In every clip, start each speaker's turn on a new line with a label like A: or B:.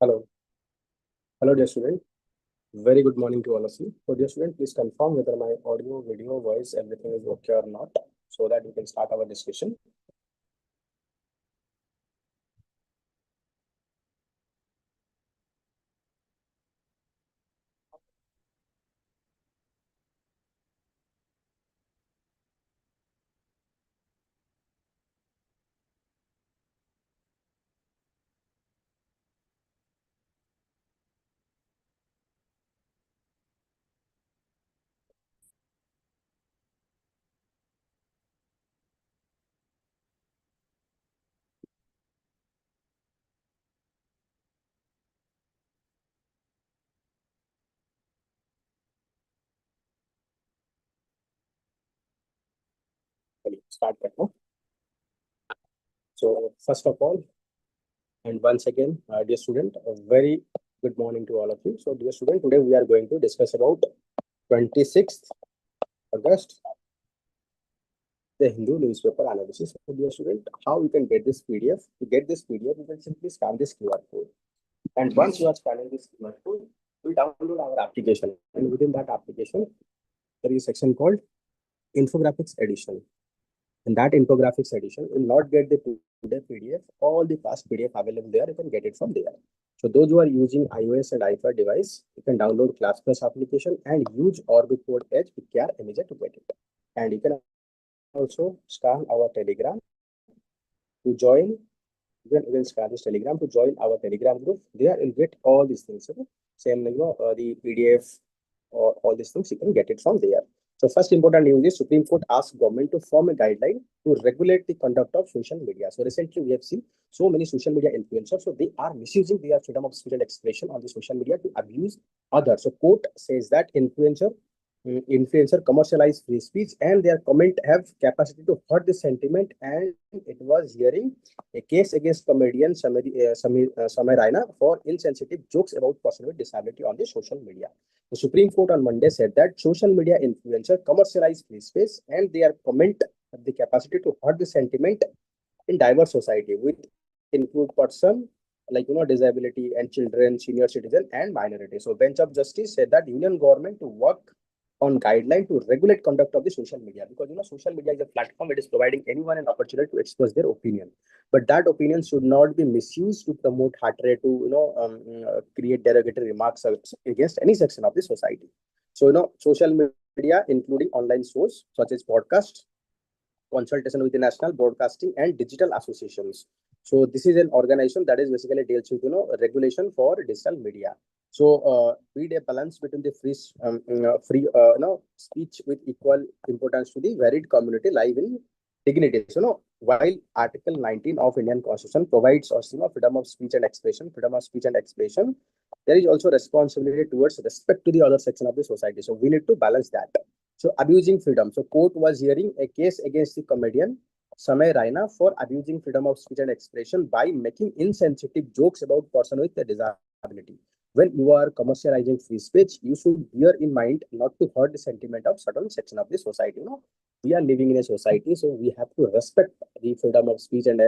A: Hello. Hello, dear student. Very good morning to all of you. So, dear student, please confirm whether my audio, video, voice, everything is okay or not, so that we can start our discussion. Start right now. So, first of all, and once again, dear student, a very good morning to all of you. So, dear student, today we are going to discuss about 26th August, the Hindu newspaper analysis. So, dear student, how you can get this PDF? To get this PDF, you can simply scan this QR code. And once you are scanning this QR code, we download our application. And within that application, there is a section called infographics edition. In that infographics edition, you will not get the today PDF, all the past PDF available there, you can get it from there. So those who are using iOS and iPad device, you can download Class Plus application and use Orbit Code Edge with care image to get it. And you can also scan our Telegram to join. You can scan this Telegram to join our Telegram group. There you'll get all these things. Okay? Same, the PDF or all these things, you can get it from there. So first important news is Supreme Court asked government to form a guideline to regulate the conduct of social media. So recently we have seen so many social media influencers. So they are misusing their freedom of speech and expression on the social media to abuse others. So court says that influencer commercialize free speech and their comment have capacity to hurt the sentiment, and it was hearing a case against comedian Samir Raina for insensitive jokes about person with disability on the social media. The Supreme Court on Monday said that social media influencer commercialize free space and their comment have the capacity to hurt the sentiment in diverse society, with include person like disability and children, senior citizen, and minority. So bench of justice said that union government to work on guideline to regulate conduct of the social media, because social media is a platform that is providing anyone an opportunity to express their opinion, but that opinion should not be misused to promote hatred, to create derogatory remarks against any section of the society. So social media including online source such as podcast, consultation with the national broadcasting and digital associations. So this is an organization that is basically deals with regulation for digital media. So we a balance between the free speech with equal importance to the varied community live in dignity. So while Article 19 of Indian Constitution provides us freedom of speech and expression, there is also responsibility towards respect to the other section of the society. So we need to balance that. So abusing freedom. So court was hearing a case against the comedian Samay Raina for abusing freedom of speech and expression by making insensitive jokes about person with a disability. When you are commercializing free speech, you should bear in mind not to hurt the sentiment of certain section of the society. We are living in a society, so we have to respect the freedom of speech and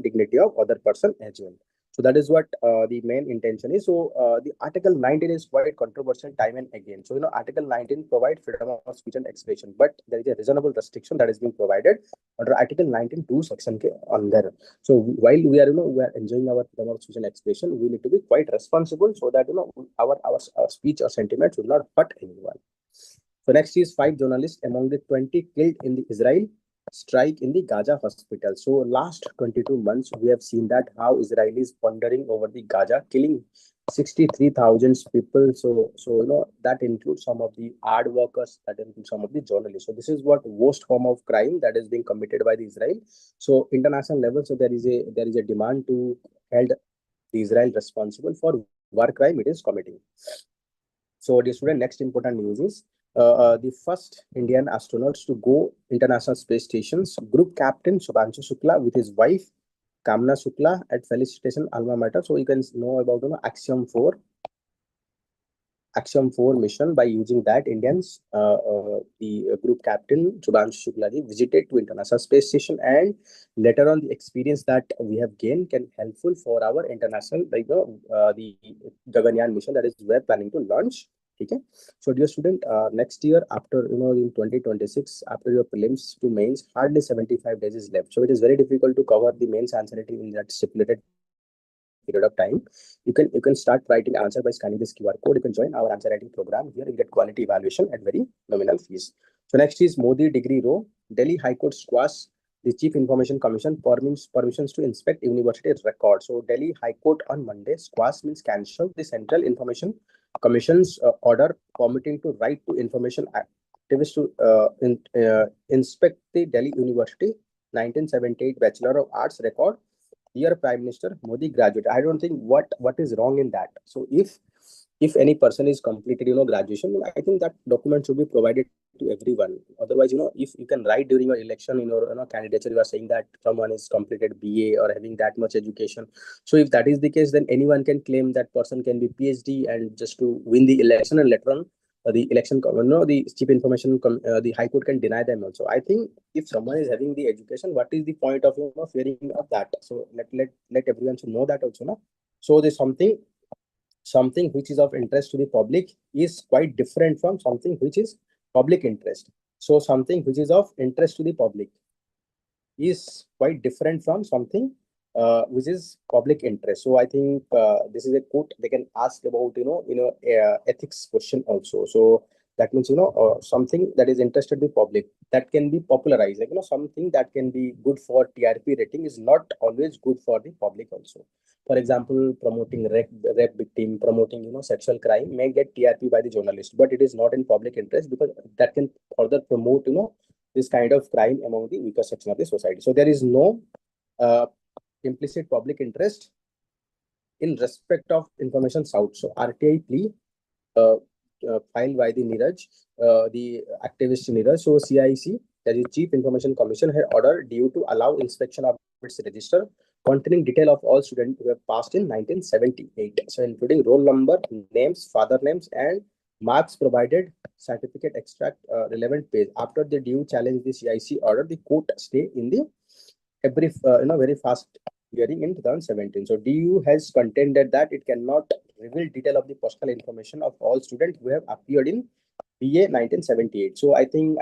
A: dignity of other person as well. So that is what the main intention is. So the Article 19 is quite controversial time and again. So Article 19 provides freedom of speech and expression, but there is a reasonable restriction that is being provided under Article 19 2 section K on there. So while we are enjoying our freedom of speech and expression, we need to be quite responsible so that our speech or sentiments will not hurt anyone. So next is 5 journalists among the 20 killed in the Israel strike in the Gaza hospital. So last 22 months, we have seen that how Israelis pondering over the Gaza, killing 63,000 people. So that includes some of the art workers, that includes some of the journalists. So this is what worst form of crime that is being committed by the Israel. So international level, so there is a demand to held the Israel responsible for war crime it is committing. So, dear student, next important news is the first Indian astronauts to go international space stations. Group captain Subhanshu Shukla with his wife Kamna Shukla at felicitation alma mater. So you can know about Axiom 4. Action 4 mission. By using that, Indians, the group captain Subhanshu Shukla ji visited to International Space Station, and later on the experience that we have gained can helpful for our international, the Gaganyaan mission that is we're planning to launch. Okay. So dear student, next year after, in 2026, after your prelims to mains, hardly 75 days is left. So it is very difficult to cover the mains answer writing in that stipulated period of time. You can start writing answer by scanning this QR code. You can join our answer writing program. Here you get quality evaluation at very nominal fees. So next is Modi degree row. Delhi High Court squash the Chief Information Commission permissions to inspect university records. So Delhi High Court on Monday squash means cancelled the Central Information Commission's order permitting to right to information activists to inspect the Delhi University 1978 Bachelor of Arts record. Dear Prime Minister, Modi graduate. I don't think what is wrong in that. So if any person is completed, graduation, I think that document should be provided to everyone. Otherwise, if you can write during your election in your candidature, you are saying that someone is completed BA or having that much education. So if that is the case, then anyone can claim that person can be PhD and just to win the election, and later on the election, the chief information, the High Court can deny them also. I think if someone is having the education, what is the point of fearing of that? So let everyone should know that also, no? So there's something which is of interest to the public is quite different from something which is public interest. So something which is of interest to the public is quite different from something which is public interest. So I think this is a quote they can ask about, ethics question also. So that means, something that is interested the public that can be popularized, like, something that can be good for TRP rating is not always good for the public also. For example, promoting rape victim, promoting, sexual crime may get TRP by the journalist, but it is not in public interest because that can further promote, this kind of crime among the weaker section of the society. So there is no uh, implicit public interest in respect of information sought. So RTI plea uh, filed by the Neeraj, the activist Neeraj. So CIC, that is Chief Information Commission, had ordered due to allow inspection of its register containing detail of all students who have passed in 1978. So including roll number, names, father names, and marks provided, certificate extract, relevant page. After the due challenge the CIC order, the court stay in the every very fast hearing in 2017. So DU has contended that it cannot reveal detail of the personal information of all students who have appeared in BA 1978. So I think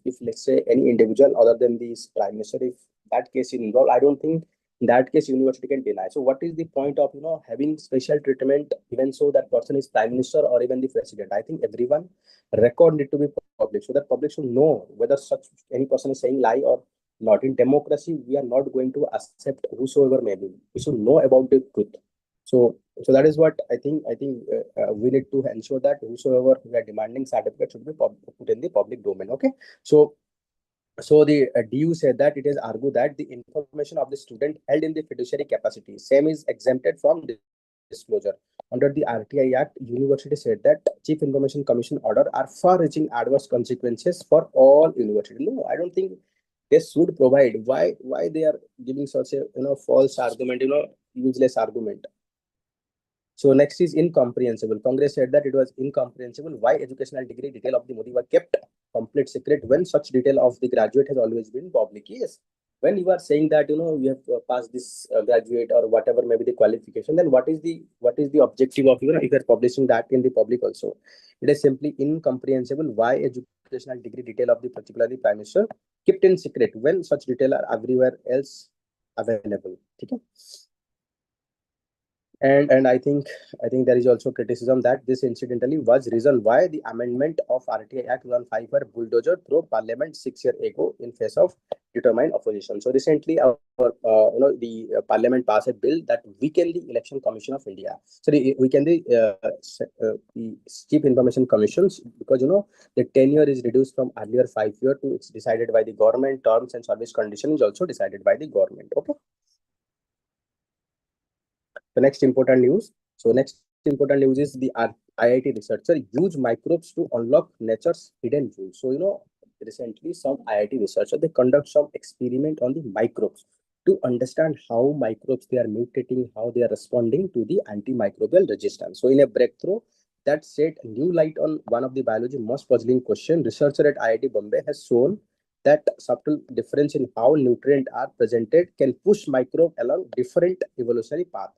A: if let's say any individual other than the prime minister, if that case is involved, I don't think in that case university can deny. So what is the point of having special treatment even so that person is prime minister or even the president? I think everyone record need to be public so that public should know whether such any person is saying lie or not. In democracy, we are not going to accept whosoever may be. We should know about the truth. So that is what I think we need to ensure that whosoever we are demanding certificate should be put in the public domain. Okay. So the DU said that it is argued that the information of the student held in the fiduciary capacity same is exempted from disclosure under the RTI Act. University said that Chief Information Commission order are far-reaching adverse consequences for all universities. No, I don't think they should provide. Why they are giving such a false argument, useless argument. So next is incomprehensible. Congress said that it was incomprehensible why educational degree detail of the Modi were kept complete secret when such detail of the graduate has always been public. Yes, when you are saying that you have passed this graduate or whatever may be the qualification, then what is the objective of if you are publishing that in the public also? It is simply incomprehensible why educational degree detail of the particularly prime minister kept in secret when such detail are everywhere else available. Okay? And I think there is also criticism that this incidentally was reason why the amendment of RTI Act 2005 were bulldozer through Parliament 6 years ago in face of determined opposition. So recently, our the Parliament passed a bill that weaken the Election Commission of India. So weaken the Chief Information Commissions because the tenure is reduced from earlier 5 years to it's decided by the government. Terms and service condition is also decided by the government. Okay. The next important news. So next important news is the IIT researcher use microbes to unlock nature's hidden jewels. So recently some IIT researcher they conduct some experiment on the microbes to understand how microbes they are mutating, how they are responding to the antimicrobial resistance. So in a breakthrough, that shed new light on one of the biology most puzzling question. Researcher at IIT Bombay has shown that subtle difference in how nutrients are presented can push microbe along different evolutionary path.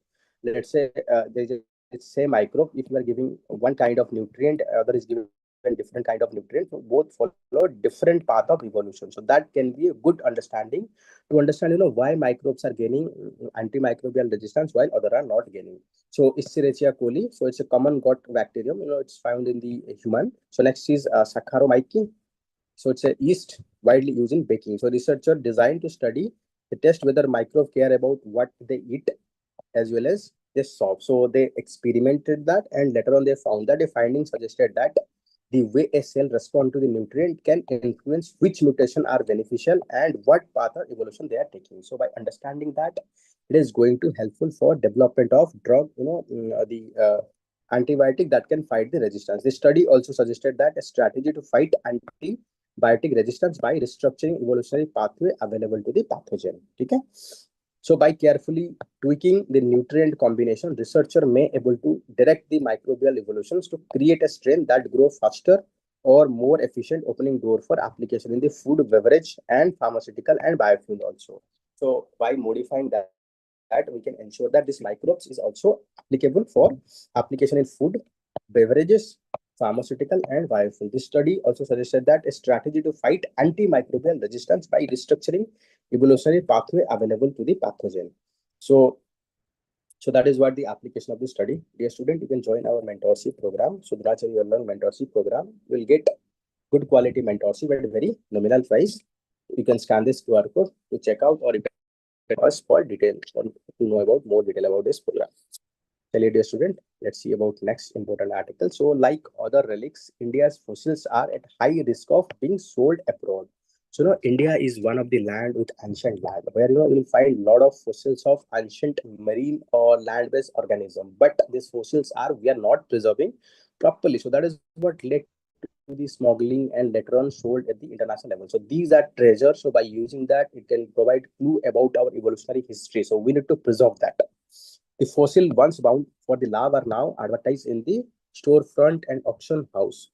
A: Let's say there is a say microbe. If you are giving one kind of nutrient, other is given different kind of nutrient. So both follow different path of evolution. So that can be a good understanding to understand, why microbes are gaining antimicrobial resistance while other are not gaining. So Escherichia coli. So it's a common gut bacterium. It's found in the human. So next is Saccharomyces. So it's a yeast widely used in baking. So researcher designed to study the test whether microbes care about what they eat as well as they solve. So they experimented that, and later on they found that the findings suggested that the way a cell responds to the nutrient can influence which mutation are beneficial and what path of evolution they are taking. So by understanding that, it is going to helpful for development of drug, the antibiotic that can fight the resistance. The study also suggested that a strategy to fight antibiotic resistance by restructuring evolutionary pathway available to the pathogen. Okay. So by carefully tweaking the nutrient combination, researcher may able to direct the microbial evolutions to create a strain that grow faster or more efficient, opening door for application in the food, beverage, and pharmaceutical and biofuel also. So by modifying that, we can ensure that this microbes is also applicable for application in food, beverages, pharmaceutical, and biofuel. This study also suggested that a strategy to fight antimicrobial resistance by restructuring evolutionary pathway available to the pathogen. So, so that is what the application of the study. Dear student, you can join our mentorship program. So Dhracharya Learn mentorship program will get good quality mentorship at very nominal price. You can scan this QR code to check out, or you can us for details or to know about more detail about this program. Hello, dear student. Let's see about next important article. So, like other relics, India's fossils are at high risk of being sold abroad. So, India is one of the land with ancient land where you'll find a lot of fossils of ancient marine or land-based organism. But these fossils are we are not preserving properly. So that is what led to the smuggling and later on sold at the international level. So these are treasures. So by using that, it can provide clue about our evolutionary history. So we need to preserve that. The fossil once bound for the lab are now advertised in the storefront and auction house.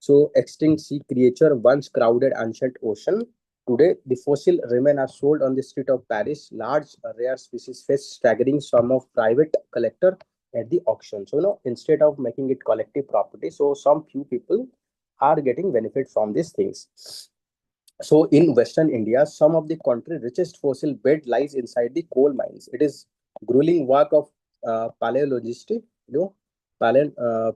A: So extinct sea creature once crowded ancient ocean. Today, the fossil remain are sold on the street of Paris. Large rare species face staggering sum of private collector at the auction. So instead of making it collective property, so some few people are getting benefit from these things. So in Western India, some of the country's richest fossil bed lies inside the coal mines. It is grueling work of paleologist, paleo, uh,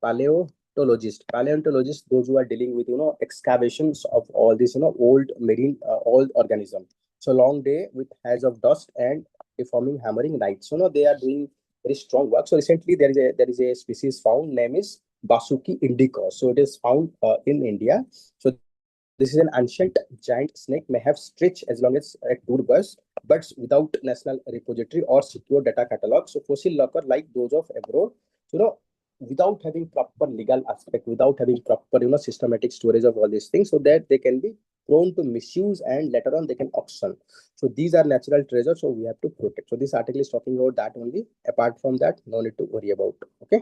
A: paleontologists, those who are dealing with excavations of all these old marine old organism. So long day with haze of dust and deforming hammering nights. So they are doing very strong work. So recently there is a species found, name is Basuki indica. So it is found in India. So this is an ancient giant snake, may have stretched as long as a tour bus, but without national repository or secure data catalog. So fossil locker like those of abroad, so, without having proper legal aspect, without having proper systematic storage of all these things, so that they can be prone to misuse and later on they can auction. So these are natural treasures, so we have to protect. So this article is talking about that only. Apart from that, no need to worry about. Okay,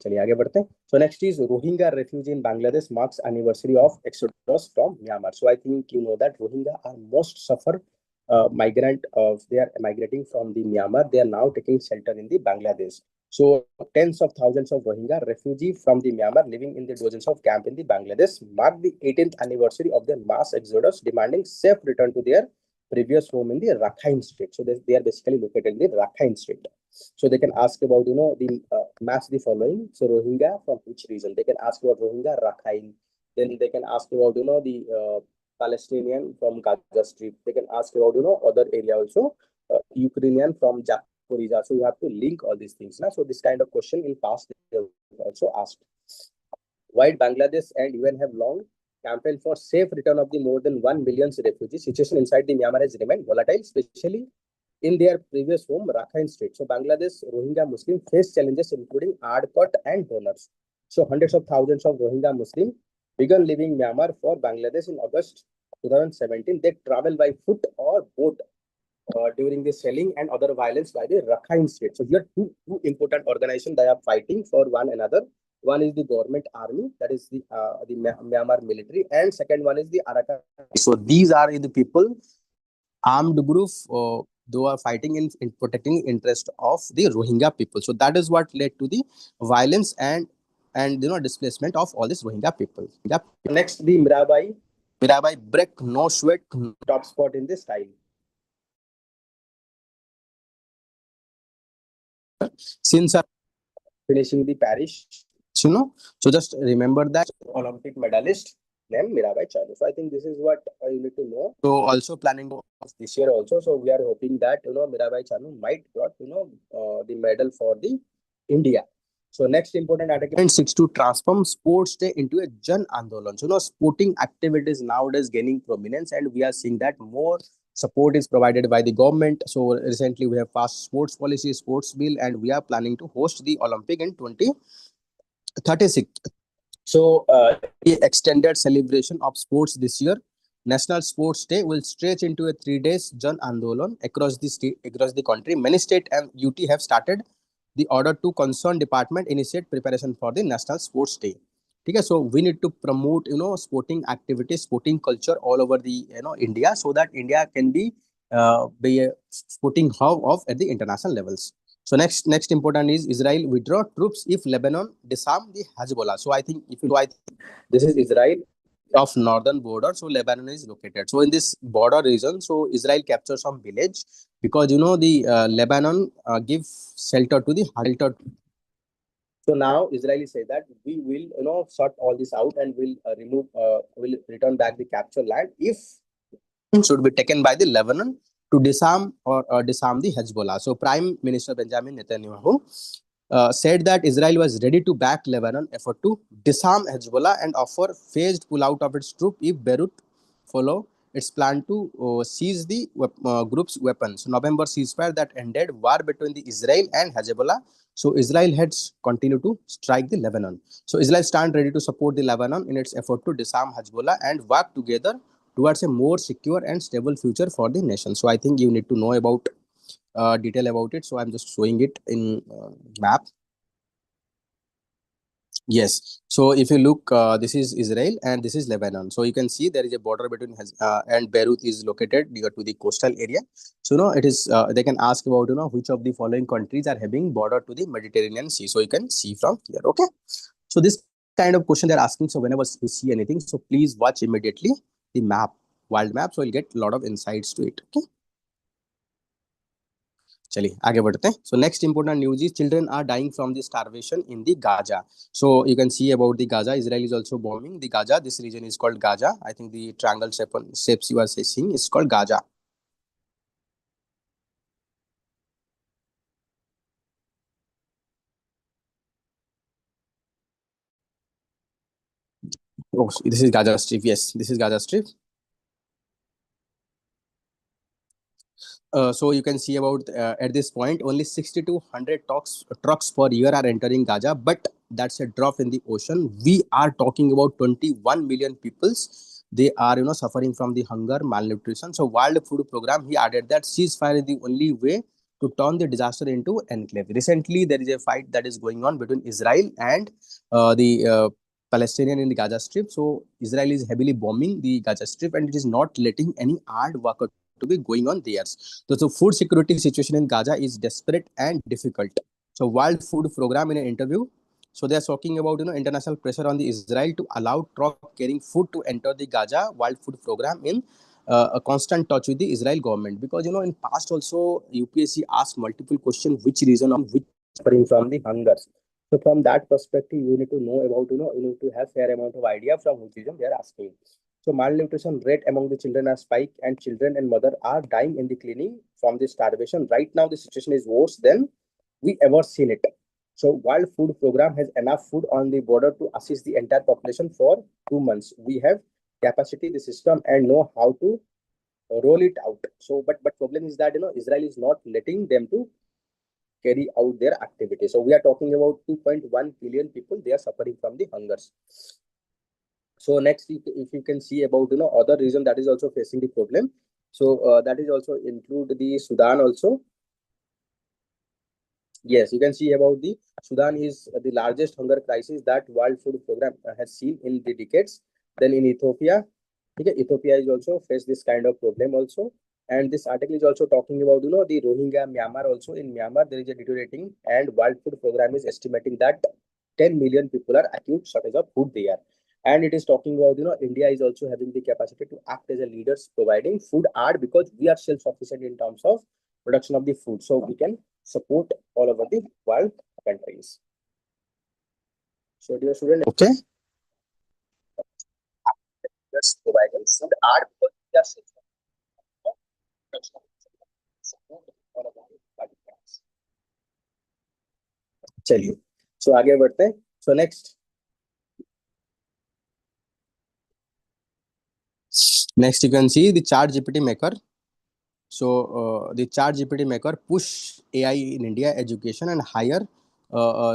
A: चलिए आगे बढ़ते हैं. So next is Rohingya refugee in Bangladesh marks anniversary of exodus from Myanmar. So I think you know that Rohingya are most suffer migrant of they are migrating from the Myanmar. They are now taking shelter in the Bangladesh. So tens of thousands of Rohingya refugee from the Myanmar living in the dozens of camp in the Bangladesh mark the 18th anniversary of their mass exodus, demanding safe return to their previous home in the Rakhine state. So they are basically located in the Rakhine state. So they can ask about the match the following. So Rohingya from which region? They can ask about Rohingya Rakhine. Then they can ask about the Palestinian from Gaza Strip. They can ask about other area also. Ukrainian from Zaporizhia. So you have to link all these things. So this kind of question in past they also asked. While Bangladesh and UN have long campaigned for safe return of the more than 1 million refugees, situation inside the Myanmar has remained volatile, especially in their previous home, Rakhine State. So Bangladesh Rohingya Muslims face challenges including hardcut and donors. So hundreds of thousands of Rohingya Muslims began leaving Myanmar for Bangladesh in August 2017. They travel by foot or boat during the selling and other violence by the Rakhine state. So here two important organizations that are fighting for one another. One is the government army, that is the Myanmar military, and second one is the Arakan. So these are the people, armed group, they are fighting in protecting interest of the Rohingya people. So that is what led to the violence and displacement of all these Rohingya people. Next, the Mirabai break, no sweat, top spot in the style. Since finishing the Paris, so just remember that Olympic medalist named Mirabai Chanu. So I think this is what you need to know. So also planning this year also. So we are hoping that Mirabai Chanu might got the medal for the India. So next important article and 6 to transform sports day into a Jan Andolan. So sporting activities nowadays gaining prominence, and we are seeing that more support is provided by the government. So recently we have passed sports policy, sports bill, and we are planning to host the Olympic in 2036. So the extended celebration of sports this year. National Sports Day will stretch into a 3 days Jan Andolan across the state, across the country. Many state and UT have started the order to concerned department initiate preparation for the National Sports Day. Okay, so we need to promote sporting activities, sporting culture all over the India, so that India can be a sporting hub of at the international levels. So next important is Israel withdraw troops if Lebanon disarm the Hezbollah. So I think this is Israel of northern border. So Lebanon is located. So in this border region, so Israel captures some village because the Lebanon give shelter to the Hezbollah. So now Israeli say that we will sort all this out and will return back the captured land if should be taken by the Lebanon to disarm or disarm the Hezbollah. So Prime Minister Benjamin Netanyahu said that Israel was ready to back Lebanon effort to disarm Hezbollah and offer phased pullout of its troops if Beirut follow its plan to seize the group's weapons. November ceasefire that ended war between the Israel and Hezbollah. So Israel has continued to strike the Lebanon. So Israel stand ready to support the Lebanon in its effort to disarm Hezbollah and work together towards a more secure and stable future for the nation. So I think you need to know about detail about it. So I'm just showing it in map. Yes. So if you look, this is Israel and this is Lebanon. So you can see there is a border between and Beirut is located near to the coastal area. So it is they can ask about which of the following countries are having border to the Mediterranean Sea. So you can see from here. Okay. So this kind of question they're asking. So whenever you see anything, so please watch immediately the map, world map. So you'll get a lot of insights to it. Okay. चलिए आगे बढ़ते हैं. So next important news is children are dying from the starvation in the Gaza. So you can see about the Gaza. Israel is also bombing the Gaza. This region is called Gaza. I think the triangle shapes you are seeing is called Gaza. Oh, this is Gaza Strip. Yes, this is Gaza Strip. So you can see about at this point only 60 to 100 trucks per year are entering Gaza, but that's a drop in the ocean. We are talking about 21 million peoples. They are suffering from the hunger, malnutrition. So World Food Program, he added that ceasefire is the only way to turn the disaster into enclave. Recently, there is a fight that is going on between Israel and the Palestinian in the Gaza Strip. So Israel is heavily bombing the Gaza Strip and it is not letting any hard worker to be going on there. So food security situation in Gaza is desperate and difficult. So World Food Program in an interview, so they are talking about international pressure on the Israel to allow truck carrying food to enter the Gaza. World Food Program in a constant touch with the Israel government, because in past also UPSC asked multiple questions which reason of which suffering from the hunger. So from that perspective, you need to know about you need to have fair amount of idea from which reason they are asking. So malnutrition rate among the children are spike, and children and mother are dying in the clinic from the starvation. Right now, the situation is worse than we ever seen it. So World Food Program has enough food on the border to assist the entire population for 2 months. We have capacity, the system, and know how to roll it out. So, but problem is that Israel is not letting them to carry out their activity. So we are talking about 2.1 billion people. They are suffering from the hungers. So next, if you can see about other region that is also facing the problem. So that is also include the Sudan also. Yes, you can see about the Sudan is the largest hunger crisis that World Food Program has seen in the decades. Then in Ethiopia, okay, Ethiopia is also face this kind of problem also. And this article is also talking about the Rohingya Myanmar also. In Myanmar there is a deteriorating, and World Food Program is estimating that 10 million people are acute shortage of food there. And it is talking about India is also having the capacity to act as a leaders providing food aid, because we are self-sufficient in terms of production of the food, so we can support all over the world countries. So dear student, okay, just providing food aid because we are self-sufficient all over the world countries. चलिए, so आगे बढ़ते हैं. So next you can see the chat GPT maker. So the chat GPT maker push AI in India education and hire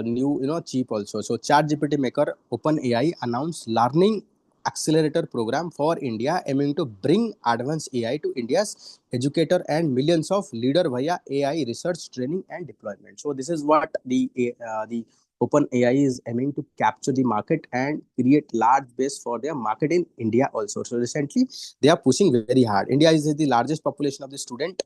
A: new cheap also. So chat GPT maker Open AI announced learning accelerator program for India, aiming to bring advanced AI to India's educator and millions of leader via AI research, training and deployment. So this is what the Open AI is aiming to capture the market and create large base for their market in India also. So recently they are pushing very hard. India is the largest population of the student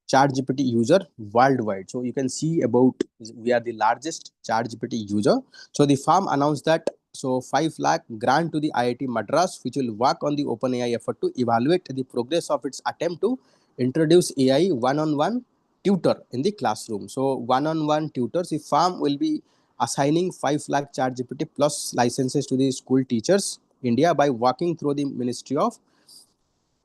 A: chat GPT user worldwide. So you can see about we are the largest chat GPT user. So the firm announced that 5 lakh grant to the IIT Madras, which will work on the OpenAI effort to evaluate the progress of its attempt to introduce AI one-on-one tutor in the classroom. So one-on-one tutors, the firm will be assigning 5 lakh chat GPT plus licenses to the school teachers India by working through the Ministry of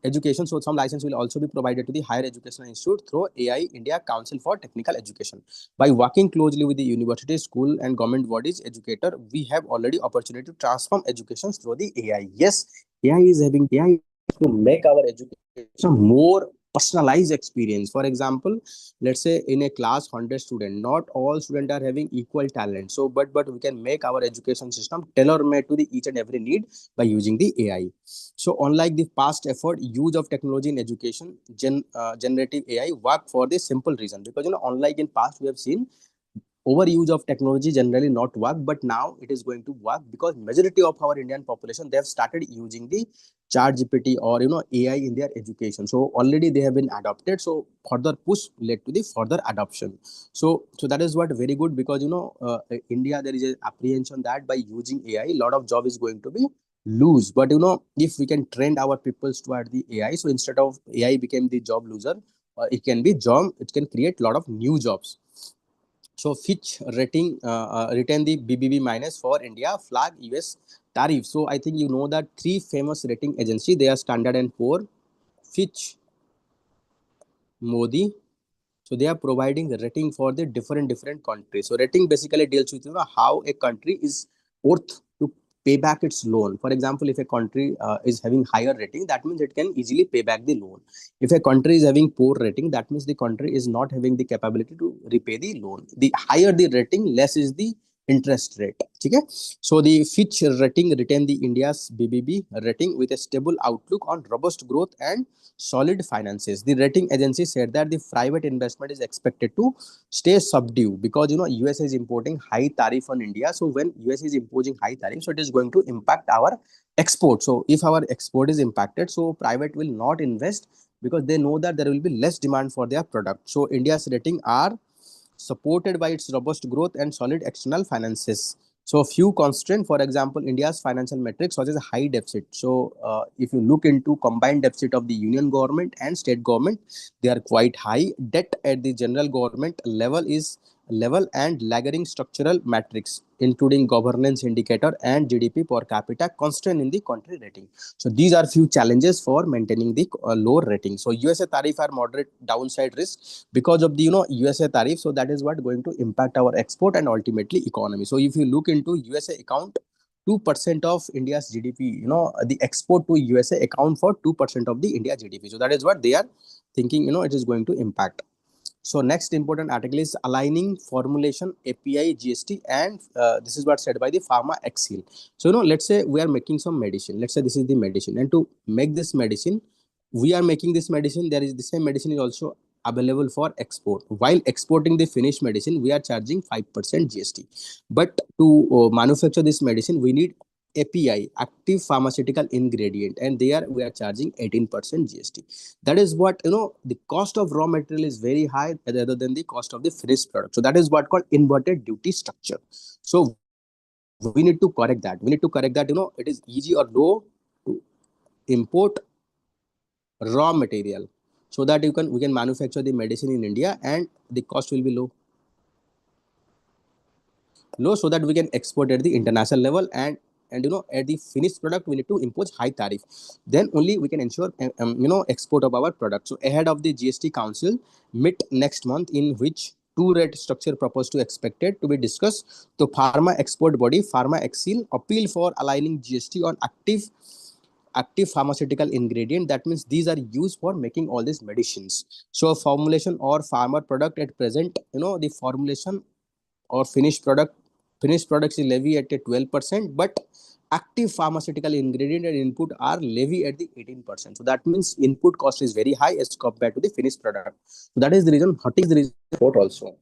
A: Education. So some license will also be provided to the Higher Education Institute through AI India Council for Technical Education. By working closely with the university, school and government bodies, educator, we have already opportunity to transform education through the AI. Yes, AI is having AI to make our education more personalized experience. For example, let's say in a class 100 student, not all students are having equal talent. So but we can make our education system tailor made to the each and every need by using the AI. So unlike the past effort, use of technology in education, generative AI work for the simple reason, because unlike in past we have seen overuse of technology generally not work, but now it is going to work because majority of our Indian population, they have started using the chat GPT or AI in their education. So already they have been adopted, so further push led to the further adoption. So that is what very good, because India, there is a apprehension that by using AI a lot of job is going to be lose, but if we can train our peoples toward the AI, so instead of AI became the job loser, it can create a lot of new jobs. So Fitch rating retain the BBB minus for India, flag US tariff. So I think that three famous rating agency, they are Standard and Poor, Fitch, Modi. So they are providing rating for the different countries. So rating basically deals with how a country is worth to pay back its loan. For example, if a country is having higher rating, that means it can easily pay back the loan. If a country is having poor rating, that means the country is not having the capability to repay the loan. The higher the rating, less is the interest rate. Okay? So the Fitch rating retain the India's BBB rating with a stable outlook on robust growth and solid finances. The rating agency said that the private investment is expected to stay subdued because US is importing high tariff on India. So when US is imposing high tariff, so it is going to impact our export. So if our export is impacted, so private will not invest because they know that there will be less demand for their product. So India's rating are supported by its robust growth and solid external finances. So a few constraints, for example, India's financial metrics such as a high deficit. So if you look into combined deficit of the union government and state government, they are quite high. Debt at the general government level is level and lagging structural metrics, including governance indicator and GDP per capita constraint in the country rating. So these are few challenges for maintaining the low rating. So USA tariff are moderate downside risk because of the USA tariff. So that is what going to impact our export and ultimately economy. So if you look into USA account 2% of India's GDP, the export to USA account for 2% of the India GDP. So that is what they are thinking, it is going to impact. So next important article is aligning formulation API GST, and this is what said by the Pharma Excel. So let's say we are making some medicine. Let's say this is the medicine, and to make this medicine, we are making this medicine, there is the same medicine is also available for export. While exporting the finished medicine, we are charging 5% GST. But to manufacture this medicine, we need API, active pharmaceutical ingredient, and there we are charging 18% GST. That is what, the cost of raw material is very high rather than the cost of the finished product. So that is what called inverted duty structure. So we need to correct that. We need to correct that. It is easy or low to import raw material, so that we can manufacture the medicine in India and the cost will be low, so that we can export at the international level, and at the finished product we need to impose high tariff. Then only we can ensure export of our product. So ahead of the GST council meet next month, in which two rate structure proposed to expected to be discussed. The pharma export body Pharma Excel appeal for aligning GST on active pharmaceutical ingredient. That means these are used for making all these medicines. So formulation or farmer product at present, the formulation or finished products is levy at a 12%, but active pharmaceutical ingredient and input are levy at the 18%. So that means input cost is very high as compared to the finished product. So that is the reason support also.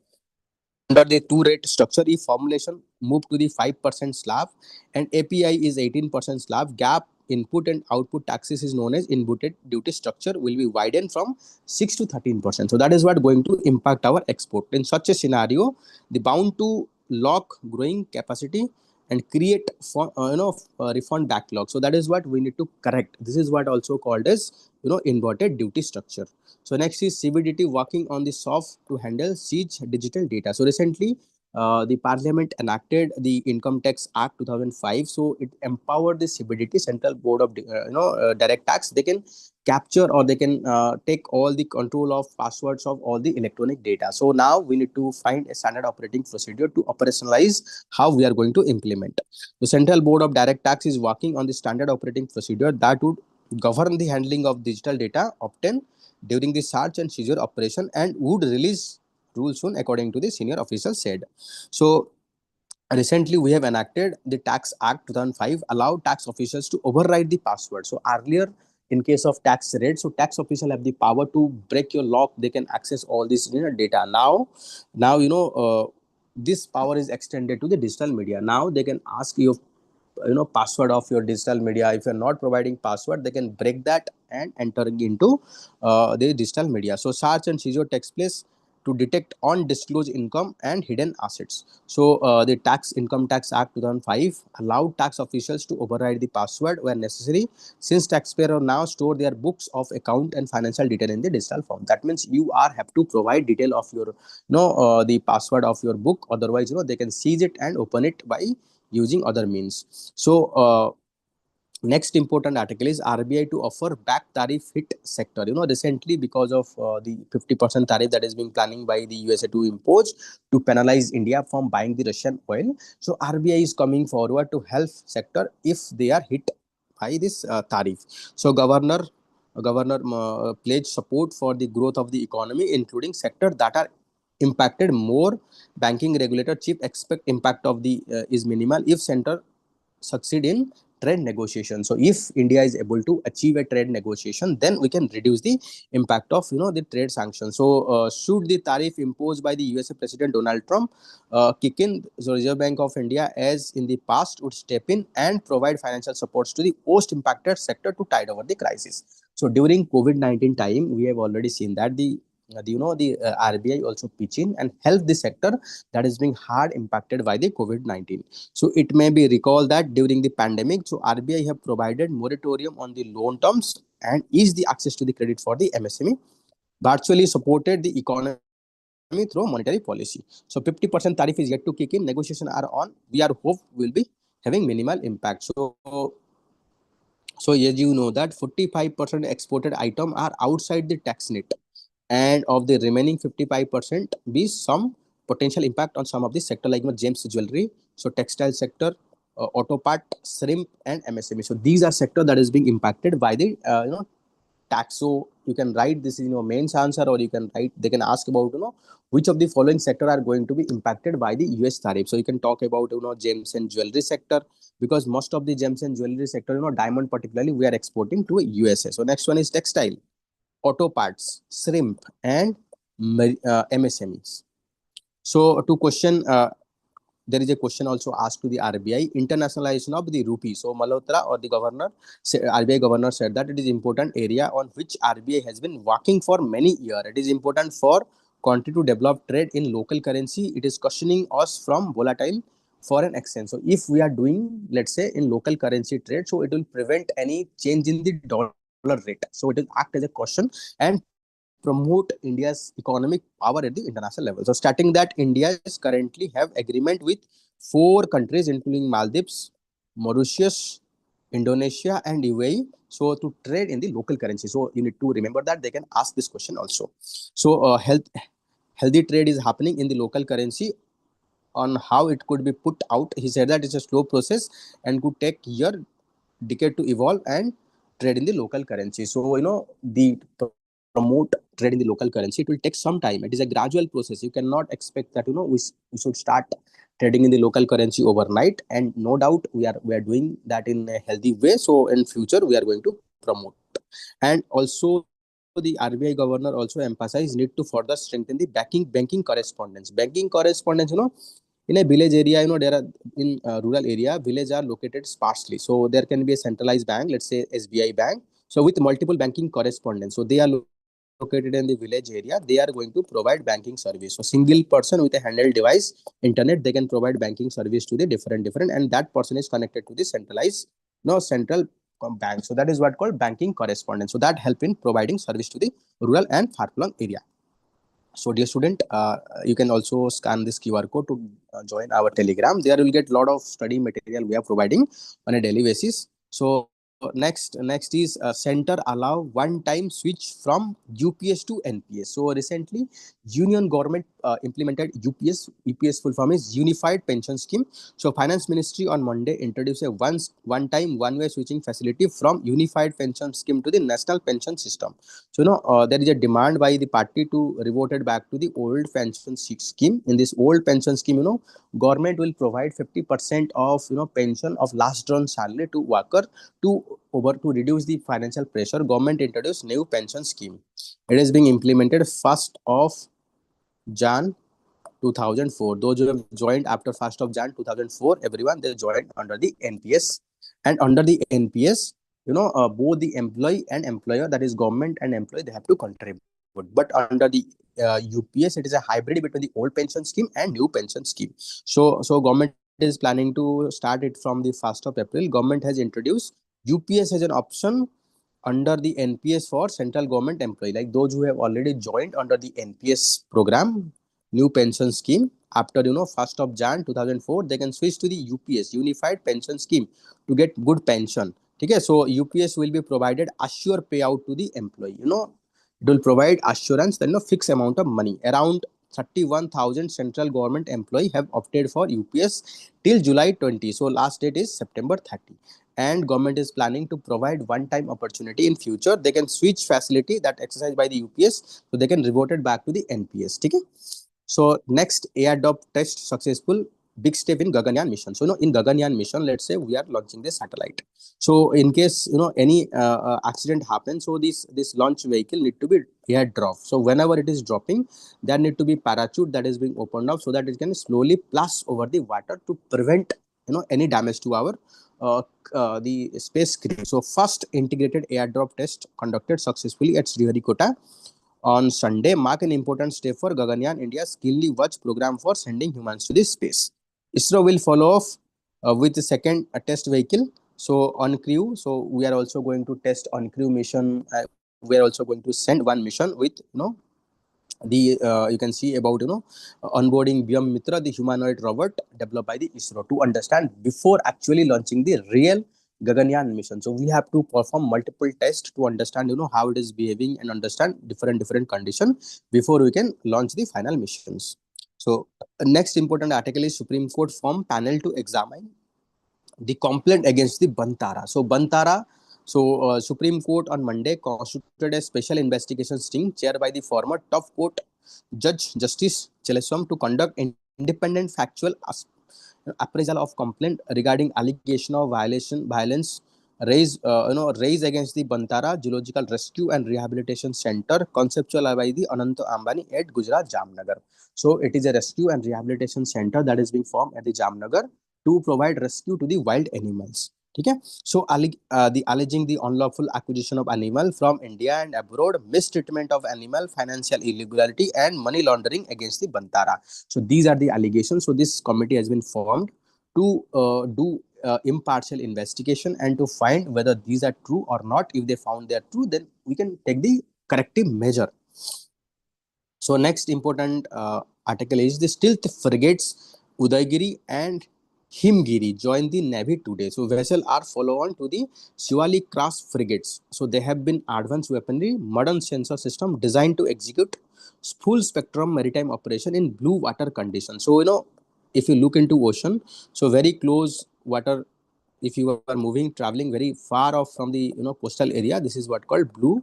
A: Under the two rate structure, if formulation move to the 5% slab and API is 18% slab, gap input and output taxes is known as inverted duty structure will be widened from 6 to 13%. So that is what going to impact our export. In such a scenario, the bound to lock growing capacity and create refund backlog. So that is what we need to correct. This is what also called as inverted duty structure. So next is CBDT working on the soft to handle siege digital data. So recently, the Parliament enacted the Income Tax Act 2005. So it empowered the CBDT, Central Board of Direct Tax. They can capture or they can take all the control of passwords of all the electronic data. So now we need to find a standard operating procedure to operationalize how we are going to implement. The Central Board of Direct Tax is working on the standard operating procedure that would govern the handling of digital data obtained during the search and seizure operation, and would release rules soon, according to the senior official said. So recently we have enacted the Tax Act 2005, allowed tax officials to override the password. So earlier, in case of tax raid, so tax official have the power to break your lock. They can access all this data. Now this power is extended to the digital media. Now they can ask you password of your digital media. If you're not providing password, they can break that and entering into the digital media. So search and seizure takes place to detect undisclosed income and hidden assets. So the Income Tax Act 2005 allowed tax officials to override the password where necessary, since taxpayer now store their books of account and financial detail in the digital form. That means you are have to provide detail of your the password of your book. Otherwise they can seize it and open it by using other means. So next important article is RBI to offer back tariff hit sector. Recently, because of the 50% tariff that is being planning by the USA to impose to penalize India from buying the Russian oil. So RBI is coming forward to help sector if they are hit by this tariff. So governor pledged support for the growth of the economy, including sector that are impacted more. Banking regulator chief expect impact of the is minimal if center succeed in trade negotiation. So if India is able to achieve a trade negotiation, then we can reduce the impact of the trade sanctions. So should the tariff imposed by the USA President Donald Trump kick in, so Reserve Bank of India, as in the past, would step in and provide financial supports to the most impacted sector to tide over the crisis. So during COVID-19 time, we have already seen that the RBI also pitch in and help the sector that is being hard impacted by the COVID-19. So it may be recalled that during the pandemic, so RBI have provided moratorium on the loan terms and eased the access to the credit for the MSME, virtually supported the economy through monetary policy. So 50% tariff is yet to kick in. Negotiations are on. We are hope will be having minimal impact. So as you know that 45% exported item are outside the tax net, and of the remaining 55% be some potential impact on some of the sector like gems jewelry, so textile sector, auto part, shrimp and MSME. So these are sector that is being impacted by the tax. So you can write this in your mains answer, or you can write, they can ask about, which of the following sector are going to be impacted by the US tariff. So you can talk about, gems and jewelry sector, because most of the gems and jewelry sector, diamond particularly, we are exporting to USA. So next one is textile, auto parts, shrimp, and MSMEs. So to question, there is a question also asked to the RBI, internationalization of the rupee. So Malhotra, or the governor, RBI governor, said that it is important area on which RBI has been working for many years. It is important for country to develop trade in local currency. It is cushioning us from volatile foreign exchange. So if we are doing, let's say, in local currency trade, so it will prevent any change in the dollar rate. So it will act as a caution and promote India's economic power at the international level. So starting that, India is currently have agreement with 4 countries, including Maldives, Mauritius, Indonesia, and UAE. So to trade in the local currency. So you need to remember that they can ask this question also. So healthy trade is happening in the local currency. On how it could be put out, he said that it's a slow process and could take year, decade to evolve and trade in the local currency. So the promote trade in the local currency, it will take some time. It is a gradual process. You cannot expect that we should start trading in the local currency overnight, and no doubt we are doing that in a healthy way. So in future we are going to promote. And also the RBI governor also emphasized need to further strengthen the banking correspondence. Banking correspondence, in a village area, there are, in rural area, village are located sparsely. So there can be a centralized bank, let's say SBI bank. So with multiple banking correspondence, so they are located in the village area, they are going to provide banking service. So single person with a handheld device, internet, they can provide banking service to the different, and that person is connected to the centralized, central bank. So that is what called banking correspondence. So that help in providing service to the rural and far flung area. So dear student, you can also scan this QR code to join our Telegram. There you will get a lot of study material we are providing on a daily basis. So next is center allow one-time switch from UPS to NPS. So recently, Union government implemented UPS. UPS full form is Unified Pension Scheme. So Finance Ministry on Monday introduced a one-time one-way switching facility from Unified Pension Scheme to the National Pension System. So there is a demand by the party to revert it back to the old pension scheme. In this old pension scheme, government will provide 50% of pension of last drawn salary to worker to reduce the financial pressure. Government introduced new pension scheme. It is being implemented 1st of Jan 2004. Those who have joined after 1st of Jan 2004, everyone they joined under the NPS. And under the NPS, both the employee and employer, that is government and employee, they have to contribute. But under the UPS, it is a hybrid between the old pension scheme and new pension scheme. So government is planning to start it from the 1st of April. Government has introduced UPS as an option under the NPS for central government employee, like those who have already joined under the NPS program, new pension scheme. After 1st of Jan 2004, they can switch to the UPS, Unified Pension Scheme, to get good pension. Okay, so UPS will be provided assure payout to the employee. It will provide assurance that fixed amount of money. Around 31,000 central government employee have opted for UPS till July 20. So last date is September 30. And government is planning to provide one-time opportunity in future. They can switch facility that exercised by the UPS, so they can revert it back to the NPS. Okay? So next, airdrop test successful. Big step in Gaganyaan mission. So in Gaganyaan mission, let's say we are launching this satellite. So in case any accident happens, so this launch vehicle need to be airdrop. So whenever it is dropping, there need to be parachute that is being opened up so that it can slowly plus over the water to prevent any damage to our the space crew. So first integrated airdrop test conducted successfully at Sriharikota on Sunday mark an important step for Gaganyaan, India's Skilly Watch program for sending humans to the space. ISRO will follow off with the second test vehicle. So on crew, so we are also going to test on crew mission. We are also going to send one mission with the you can see about onboarding Vyam Mitra, the humanoid robot developed by the ISRO, to understand before actually launching the real Gaganyaan mission. So we have to perform multiple tests to understand how it is behaving and understand different conditions before we can launch the final missions. So next important article is Supreme Court form panel to examine the complaint against the Bantara. So Bantara So, Supreme Court on Monday constituted a special investigation team chaired by the former top court Judge Justice Cheleswam to conduct independent factual appraisal of complaint regarding allegation of violence raised against the Bantara Zoological Rescue and Rehabilitation Center conceptualized by the Ananta Ambani at Gujarat Jamnagar. So it is a rescue and rehabilitation center that is being formed at the Jamnagar to provide rescue to the wild animals. Okay. So the alleging the unlawful acquisition of animal from India and abroad, mistreatment of animal, financial illegality, and money laundering against the Bantara. So these are the allegations. So this committee has been formed to do impartial investigation and to find whether these are true or not. If they found they are true, then we can take the corrective measure. So next important article is the stealth frigates Udaygiri and Himgiri joined the Navy today. So vessels are follow-on to the Shivali class frigates. So they have been advanced weaponry, modern sensor system designed to execute full spectrum maritime operation in blue water conditions. So if you look into ocean, so very close water, if you are moving traveling very far off from the coastal area, this is what called blue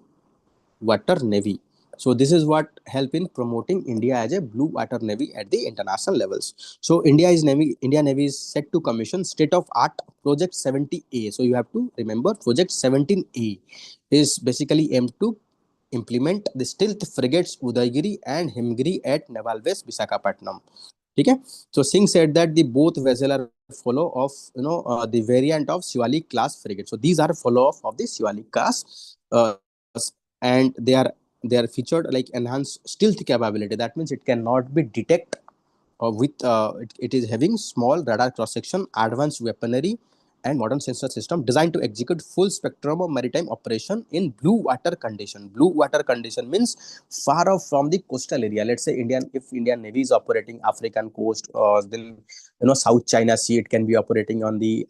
A: water navy. So this is what help in promoting India as a blue water navy at the international levels. So India Navy is set to commission state of art project 70A. So you have to remember project 17A is basically aimed to implement the stealth frigates Udaygiri and Himgiri at Naval Base Visakhapatnam. Okay. So Singh said that the both vessels are follow of the variant of Shivali class frigate. So these are follow off of the Shivali class, and they are featured like enhanced stealth capability. That means it cannot be detect it is having small radar cross section, advanced weaponry, and modern sensor system designed to execute full spectrum of maritime operation in blue water condition. Blue water condition means far off from the coastal area. Let's say if Indian Navy is operating African coast, or then South China Sea, it can be operating on the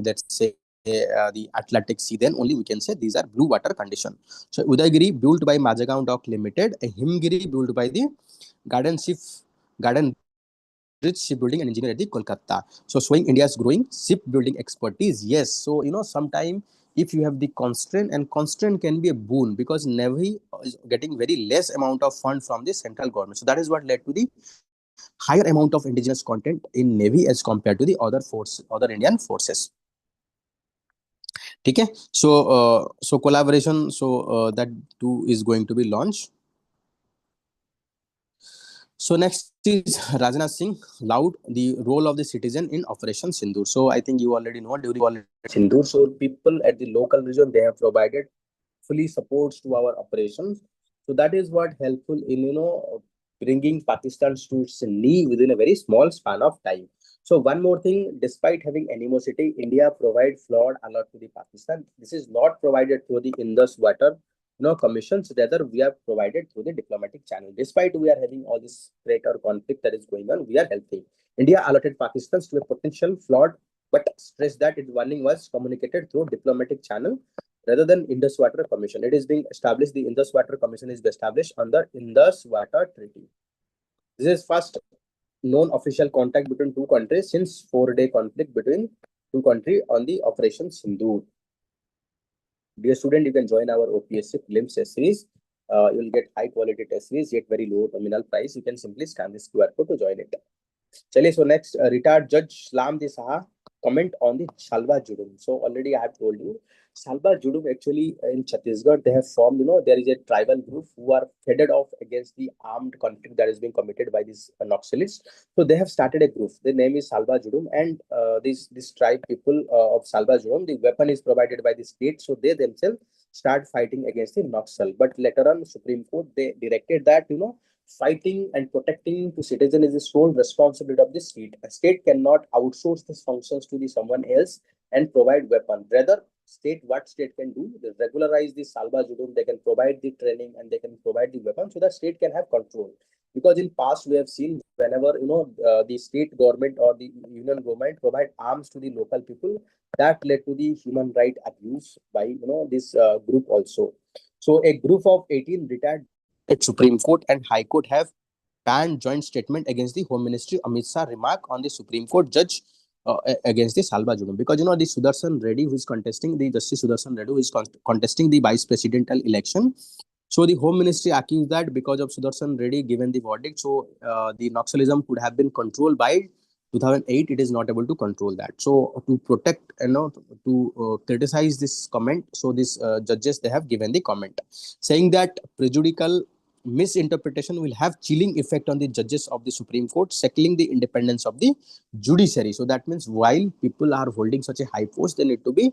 A: let's say the Atlantic Sea. Then only we can say these are blue water condition. So Udaygiri built by Mazagon Dock Limited, and Himgiri built by the Garden Ship Garden Bridge Shipbuilding and Engineer at the Kolkata. So showing India's growing shipbuilding expertise. Yes. So sometime if you have the constraint, and constraint can be a boon, because Navy is getting very less amount of fund from the central government. So that is what led to the higher amount of indigenous content in Navy as compared to the other Indian forces. Okay. So collaboration. So that too is going to be launched. So next is Rajnath Singh loud the role of the citizen in Operation Sindoor. So I think you already know during Sindoor, so people at the local region, they have provided fully supports to our operations. So that is what helpful in bringing Pakistan to its knee within a very small span of time. So one more thing, despite having animosity, India provide flawed alert to the Pakistan. This is not provided through the Indus water commissions, rather we are provided through the diplomatic channel. Despite we are having all this threat or conflict that is going on, we are helping. India alerted Pakistan to a potential flawed, but stressed that its warning was communicated through diplomatic channel rather than Indus Water Commission. It is being established. The Indus Water Commission is established under Indus Water Treaty. This is first known official contact between two countries since 4-day conflict between two countries on the Operation Sindoor. Dear student, you can join our OPSC Prelims test series. You will get high quality test series yet very low nominal price. You can simply scan this QR code to join it. Chale, so next, retired Judge Shlam De Saha comment on the Shalva Judum. So already I have told you, Shalva Judum actually in Chhattisgarh, they have formed, there is a tribal group who are headed off against the armed conflict that is being committed by these Naxalists. So they have started a group. The name is Shalva Judum, and this tribe people of Shalva Judum, the weapon is provided by the state, so they themselves start fighting against the Naxal. But later on, Supreme Court, they directed that, fighting and protecting to citizen is the sole responsibility of the state. A state cannot outsource these functions to the someone else and provide weapon. Rather, what state can do, they regularize the Salva Judum, they can provide the training and they can provide the weapon so that state can have control. Because in past we have seen whenever the state government or the union government provide arms to the local people, that led to the human right abuse by this group also. So a group of 18 retired at Supreme Court and High Court have banned joint statement against the Home Ministry Amit Shah remark on the Supreme Court judge against the Salva Judum, because the Sudarshan Reddy, who is contesting, the Justice Sudarshan Reddy, who is contesting the vice presidential election. So the Home Ministry accused that because of Sudarshan Reddy given the verdict, so the Naxalism could have been controlled by 2008. It is not able to control that. So to protect, to criticize this comment, so these judges, they have given the comment saying that prejudicial misinterpretation will have chilling effect on the judges of the Supreme Court, settling the independence of the judiciary. So that means while people are holding such a high post, they need to be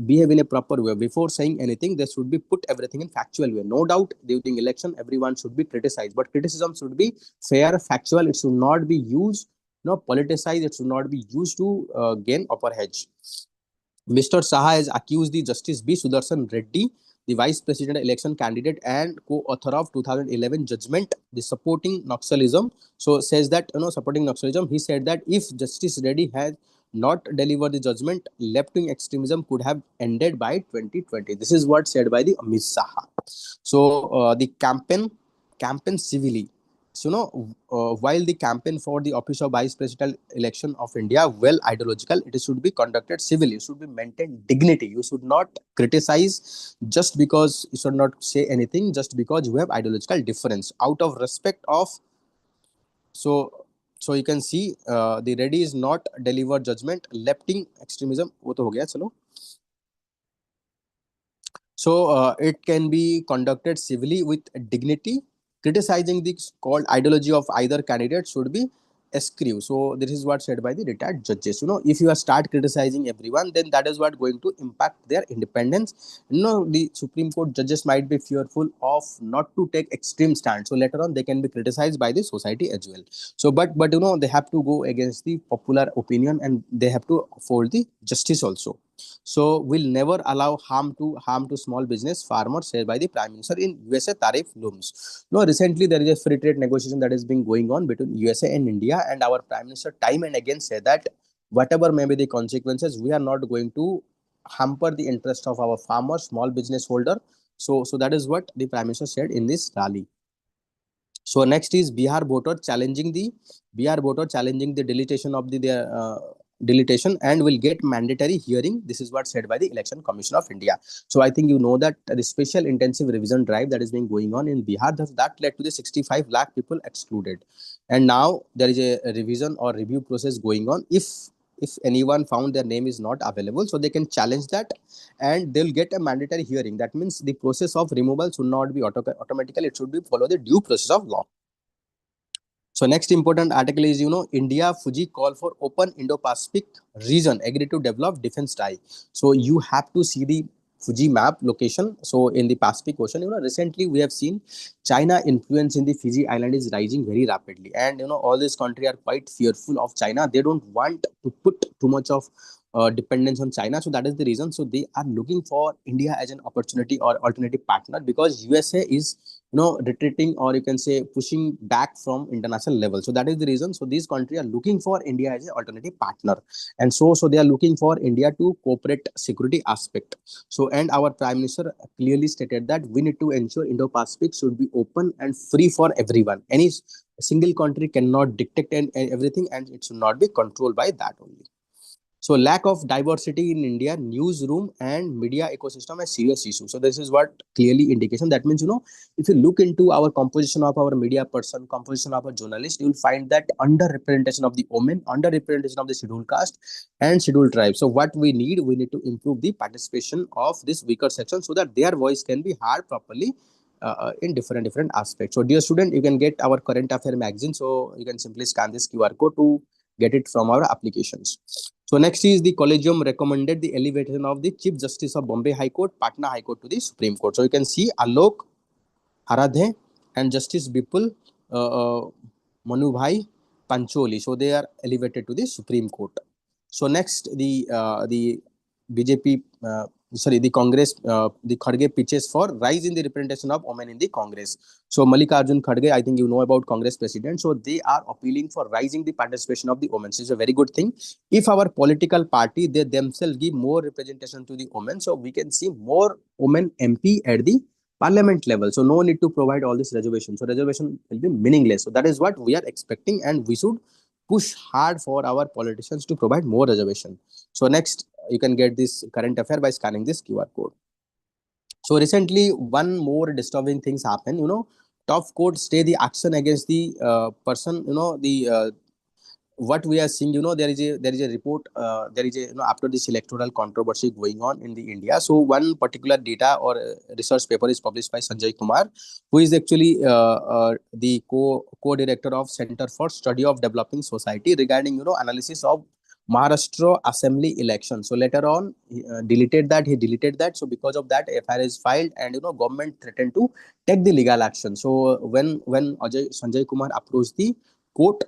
A: behave in a proper way. Before saying anything, they should be put everything in factual way. No doubt during election, everyone should be criticized, but criticism should be fair, factual. It should not be used, politicized. It should not be used to gain upper edge. Mr. Saha has accused the Justice B. Sudarshan Reddy, the Vice President election candidate and co-author of 2011 judgment, the supporting Naxalism. So says that, supporting Naxalism, he said that if Justice Reddy had not delivered the judgment, left-wing extremism could have ended by 2020. This is what said by the Amit Saha. So the campaign civilly. So, while the campaign for the office of Vice Presidential election of India, well ideological, it should be conducted civilly. It should be maintained dignity. You should not criticize just because, you should not say anything just because you have ideological difference. Out of respect of, so you can see the Reddy is not delivered judgment. Left-wing extremism, वो तो हो गया, चलो. So it can be conducted civilly with dignity. Criticizing the called ideology of either candidate should be eschew. So this is what said by the retired judges. If you start criticizing everyone, then that is what going to impact their independence. The Supreme Court judges might be fearful of not to take extreme stand. So later on, they can be criticized by the society as well. So, but they have to go against the popular opinion and they have to uphold the justice also. So will never allow harm to small business farmers, said by the Prime Minister. In USA, tariff looms. Recently there is a free trade negotiation that has been going on between USA and India, and our Prime Minister time and again said that whatever may be the consequences, we are not going to hamper the interest of our farmers, small business holder. So that is what the Prime Minister said in this rally. So next is Bihar voter challenging the deletion of the deletion and will get mandatory hearing. This is what said by the Election Commission of India. So I think you know that the special intensive revision drive that is being going on in Bihar, that led to the 65 lakh people excluded. And now there is a revision or review process going on. If anyone found their name is not available, so they can challenge that and they'll get a mandatory hearing. That means the process of removal should not be automatically, it should be follow the due process of law. So next important article is, India Fuji call for open Indo-Pacific region, agree to develop defense tie. So you have to see the Fuji map location. So in the Pacific Ocean, recently we have seen China influence in the Fiji island is rising very rapidly. And, all these countries are quite fearful of China. They don't want to put too much of dependence on China. So that is the reason. So they are looking for India as an opportunity or alternative partner, because USA is retreating, or you can say pushing back from international level. So that is the reason. So these countries are looking for India as an alternative partner, and so they are looking for India to cooperate security aspect. So, and our Prime Minister clearly stated that we need to ensure Indo-Pacific should be open and free for everyone. Any single country cannot dictate and everything, and it should not be controlled by that only. So lack of diversity in India newsroom and media ecosystem is serious issue. So this is what clearly indication. That means, if you look into our composition of our media person, composition of a journalist, you will find that underrepresentation of the women, underrepresentation of the scheduled caste and scheduled tribes. So what we need to improve the participation of this weaker section so that their voice can be heard properly in different aspects. So dear student, you can get our current affair magazine. So you can simply scan this QR code to get it from our applications. So next is the Collegium recommended the elevation of the Chief Justice of Bombay High Court, Patna High Court to the Supreme Court. So you can see Alok Aradhe and Justice Bipul Manubhai Pancholi. So they are elevated to the Supreme Court. So next, the BJP, the Congress, the Kharge pitches for rise in the representation of women in the Congress. So Mallikarjun Kharge, I think you know about Congress president. So they are appealing for rising the participation of the women. So it's a very good thing. If our political party, they themselves give more representation to the women, so we can see more women MP at the parliament level. So no need to provide all this reservation. So reservation will be meaningless. So that is what we are expecting, and we should push hard for our politicians to provide more reservation. So next, you can get this current affair by scanning this QR code. So recently, one more disturbing things happen. Top court stay the action against the person. The what we are seeing, there is a report, there is a, after this electoral controversy going on in the India. So one particular data or research paper is published by Sanjay Kumar, who is actually the co-director of Center for Study of Developing Society, regarding analysis of Maharashtra Assembly election. So later on, he deleted that. So because of that, FIR is filed, and government threatened to take the legal action. So when Sanjay Kumar approached the court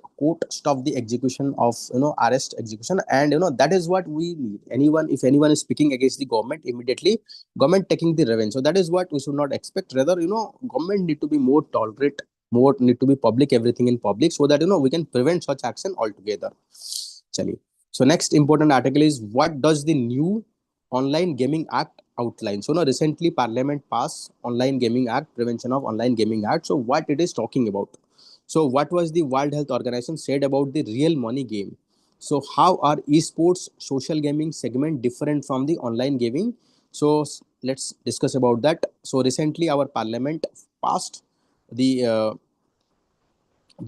A: stop the execution of arrest execution, and that is what we need. If anyone is speaking against the government, immediately government taking the revenge. So that is what we should not expect. Rather, government need to be more tolerate, more need to be public, everything in public, so that we can prevent such action altogether. Chali. So next important article is, what does the new Online Gaming Act outline? So recently Parliament passed Online Gaming Act, Prevention of Online Gaming Act. So what it is talking about? So what was the World Health Organization said about the real money game? So how are esports social gaming segment different from the online gaming? So let's discuss about that. So recently our Parliament passed the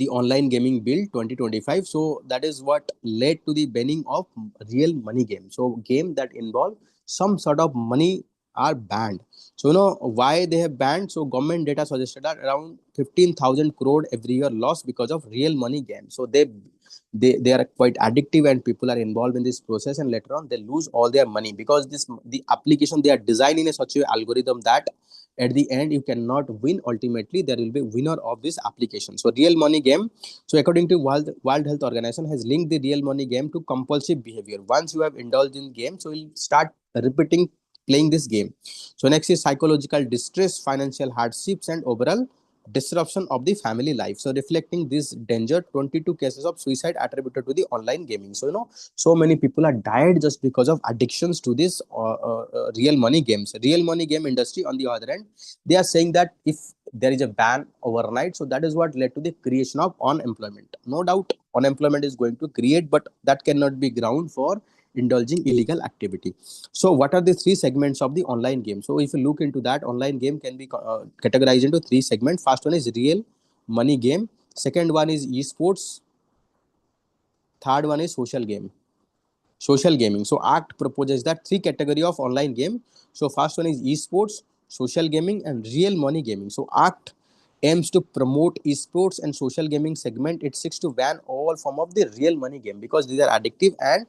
A: online gaming bill 2025. So that is what led to the banning of real money game. So game that involve some sort of money are banned. So why they have banned? So government data suggested that around 15,000 crore every year lost because of real money games. So they are quite addictive, and people are involved in this process, and later on they lose all their money, because the application, they are designed in a such a algorithm that at the end you cannot win. Ultimately there will be winner of this application. So real money game, so according to World Health Organization, has linked the real money game to compulsive behavior. Once you have indulged in game, so you'll start repeating playing this game. So next is psychological distress, financial hardships, and overall disruption of the family life. So reflecting this danger, 22 cases of suicide attributed to the online gaming. So so many people are died just because of addictions to this real money games. Real money game industry, on the other hand, they are saying that if there is a ban overnight, so that is what led to the creation of unemployment. No doubt unemployment is going to create, but that cannot be ground for indulging illegal activity. So what are the three segments of the online game? So if you look into that, online game can be categorized into three segments. First one is real money game, second one is esports, third one is social gaming. So act proposes that three category of online game. So first one is esports, social gaming, and real money gaming. So act aims to promote esports and social gaming segment. It seeks to ban all form of the real money game, because these are addictive, and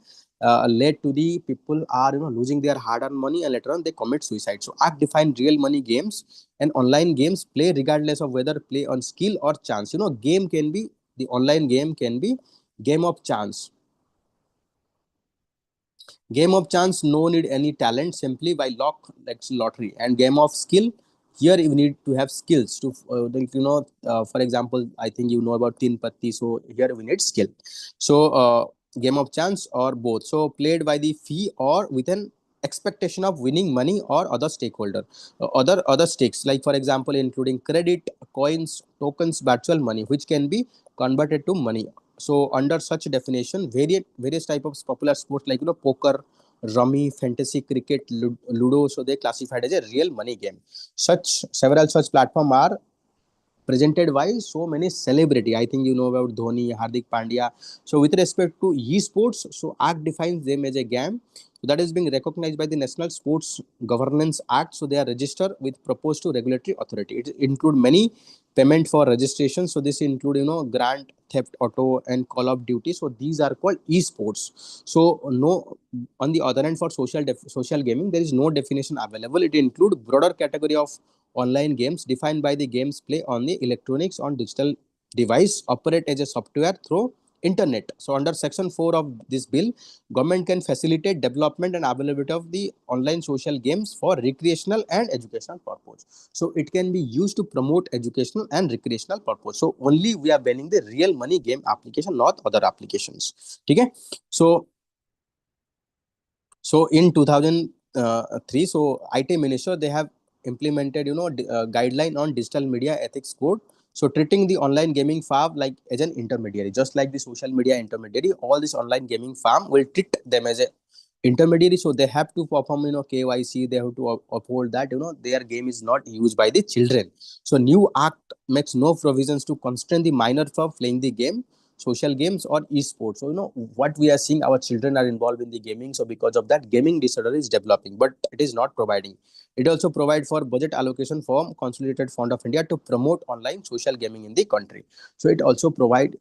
A: led to the people are losing their hard-earned money, and later on they commit suicide. So act define real money games and online games play regardless of whether play on skill or chance. Game can be, the online game can be game of chance. Game of chance, no need any talent, simply by luck, like lottery. And game of skill, here you need to have skills to, for example, I think you know about Tin Patti. So here we need skill. So game of chance or both. So played by the fee or with an expectation of winning money or other stakeholder, other stakes, like for example, including credit, coins, tokens, virtual money, which can be converted to money. So under such definition, various type of popular sports like poker, rummy, fantasy cricket, ludo, so they classified as a real money game. Several such platform are presented by so many celebrity. I think you know about Dhoni, Hardik Pandya. So with respect to esports, so Act defines them as a game. So that is being recognized by the National Sports Governance Act. So they are registered with proposed to regulatory authority. It include many payment for registration. So this include Grand Theft Auto and Call of Duty. So these are called esports. So no, on the other hand, for social gaming, there is no definition available. It include broader category of online games defined by the games play on the electronics on digital device, operate as a software through internet. So under section 4 of this bill, government can facilitate development and availability of the online social games for recreational and educational purpose. So it can be used to promote educational and recreational purpose. So only we are banning the real money game application, not other applications. Okay. So in 2003, so IT minister, they have implemented guideline on digital media ethics code. So treating the online gaming farm like as an intermediary, just like the social media intermediary, all this online gaming farm will treat them as a intermediary. So they have to perform, KYC. They have to uphold that, their game is not used by the children. So new act makes no provisions to constrain the minor from playing the game, social games or esports. So what we are seeing, our children are involved in the gaming. So because of that, gaming disorder is developing, but it is not providing. It also provide for budget allocation from Consolidated Fund of India to promote online social gaming in the country. So it also provide,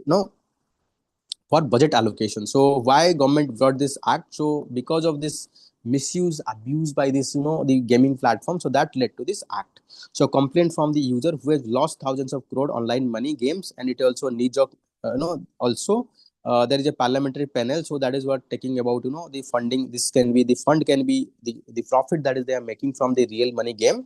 A: for budget allocation. So why government brought this act? So because of this misuse, abuse by this, the gaming platform, so that led to this act. So complaint from the user who has lost thousands of crore online money games, and it also needs of, also there is a parliamentary panel. So that is what taking about, the funding. This can be the fund, can be the profit that is they are making from the real money game,